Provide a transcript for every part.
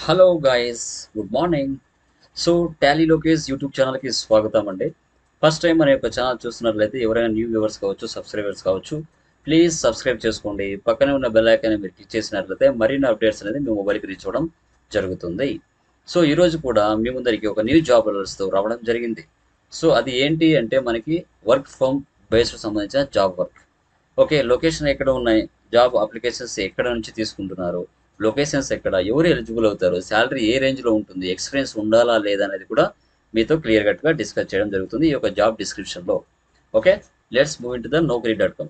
Hello guys, good morning. So Tally Lokesh YouTube ఛానల్కి స్వాగతం అండి. ఫస్ట్ టైం మన యొక్క ఛానల్ చూస్తున్నట్లయితే ఎవరైనా న్యూ వ్యూవర్స్ కావచ్చు, సబ్స్క్రైబర్స్ కావచ్చు, ప్లీజ్ సబ్స్క్రైబ్ చేసుకోండి. పక్కనే ఉన్న బెల్ ఐకాన్ మీరు క్లిక్ చేసినట్లయితే మరిన్ని అప్డేట్స్ అనేది మీ మొబైల్కి రీచ్ అవ్వడం జరుగుతుంది. సో ఈరోజు కూడా మీ ముందరికి ఒక న్యూ జాబ్ అలర్ట్స్తో రావడం జరిగింది. సో అది ఏంటి అంటే మనకి వర్క్ ఫ్రమ్ బేస్డ్ సంబంధించిన జాబ్ వర్క్. ఓకే, లొకేషన్ ఎక్కడ ఉన్నాయి, జాబ్ అప్లికేషన్స్ ఎక్కడ నుంచి తీసుకుంటున్నారు, లొకేషన్స్ ఎక్కడ, ఎవరు ఎలిజిబుల్ అవుతారు, శాలరీ ఏ రేంజ్లో ఉంటుంది, ఎక్స్పీరియన్స్ ఉండాలా లేదా అనేది కూడా మీతో క్లియర్ కట్గా డిస్కస్ చేయడం జరుగుతుంది ఈ యొక్క జాబ్ డిస్క్రిప్షన్లో. Okay, let's move in to the naukri.com.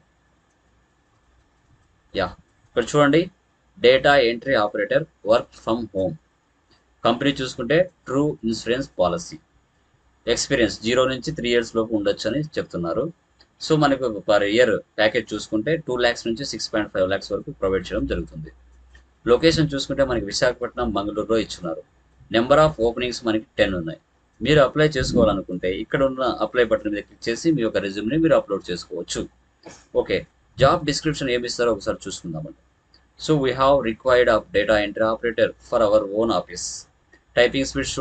Yeah, ఇక్కడ చూడండి, data entry operator, work from home. Company చూసుకుంటే ట్రూ ఇన్సూరెన్స్ పాలసీ. ఎక్స్పీరియన్స్ 0 నుంచి 3 years లోపు ఉండొచ్చు అని చెప్తున్నారు. సో మనకు పర్ ఇయర్ ప్యాకేజ్ చూసుకుంటే 2 lakhs నుంచి 6.5 lakhs వరకు ప్రొవైడ్ చేయడం జరుగుతుంది. లొకేషన్ చూసుకుంటే మనకి విశాఖపట్నం, మంగళూరులో ఇచ్చున్నారు. నెంబర్ ఆఫ్ ఓపెనింగ్స్ మనకి 10 ఉన్నాయి. మీరు అప్లై చేసుకోవాలనుకుంటే ఇక్కడ ఉన్న అప్లై బటన్ మీద క్లిక్ చేసి మీ యొక్క రెజ్యూమ్ని మీరు అప్లోడ్ చేసుకోవచ్చు. ఓకే, జాబ్ డిస్క్రిప్షన్ ఏమి ఇస్తారో ఒకసారి చూసుకుందామండి. So we have required of data entry operator for our own office. Typing speed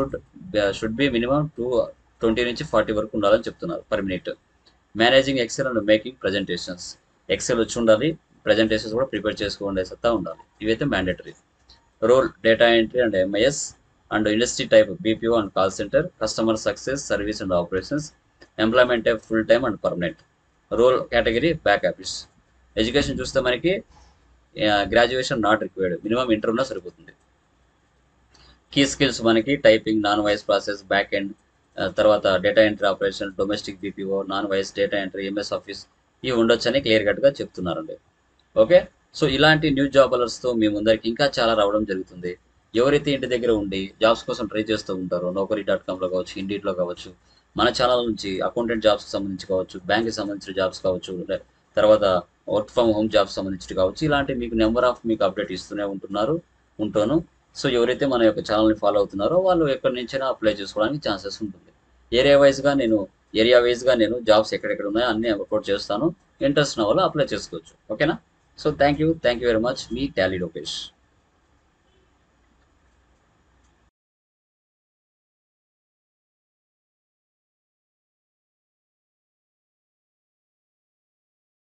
should be minimum 20 నుంచి 40 వరకు ఉండాలని చెప్తున్నారు per minute. Managing excel and making presentations. Excel వచ్చి ఉండాలి, ప్రజెంటేషన్స్ కూడా ప్రిపేర్ చేసుకోండి సత్తా ఉండాలి. ఇవైతే mandatory. Role data entry and MIS and industry type BPO and call centre, customer success, service and operations. Employment type full time and permanent. Role category back office. Education చూస్తే మనకి graduation not required, minimum inter ఉన్నా సరిపోతుంది. Key skills మనకి typing, non voice process, back end, తర్వాత data entry operation, domestic BPO, non voice data entry, MS office ఇవి ఉండొచ్చని clear కట్గా చెప్తున్నారండి. ఓకే, సో ఇలాంటి న్యూ జాబ్ అలర్ట్స్తో మీ ముందరికి ఇంకా చాలా రావడం జరుగుతుంది. ఎవరైతే ఇంటి దగ్గర ఉండి జాబ్స్ కోసం ట్రై చేస్తూ ఉంటారో naukri.comలో కావచ్చు, ఇండిట్లో కావచ్చు, మన ఛానల్ నుంచి అకౌంటెంట్ జాబ్స్కి సంబంధించి కావచ్చు, బ్యాంక్కి సంబంధించిన జాబ్స్ కావచ్చు, తర్వాత వర్క్ ఫ్రమ్ హోమ్ జాబ్స్ సంబంధించి కావచ్చు, ఇలాంటి మీకు నెంబర్ ఆఫ్ మీకు అప్డేట్ ఇస్తూనే ఉంటాను. సో ఎవరైతే మన యొక్క ఛానల్ని ఫాలో అవుతున్నారో వాళ్ళు ఎక్కడి నుంచైనా అప్లై చేసుకోవడానికి ఛాన్సెస్ ఉంటుంది. ఏరియా వైజ్గా నేను జాబ్స్ ఎక్కడెక్కడ ఉన్నాయో అన్నీ అప్లోడ్ చేస్తాను. ఇంట్రెస్ట్ ఉన్న వాళ్ళు అప్లై చేసుకోవచ్చు. ఓకేనా? So thank you very much. Me Tally Lokesh.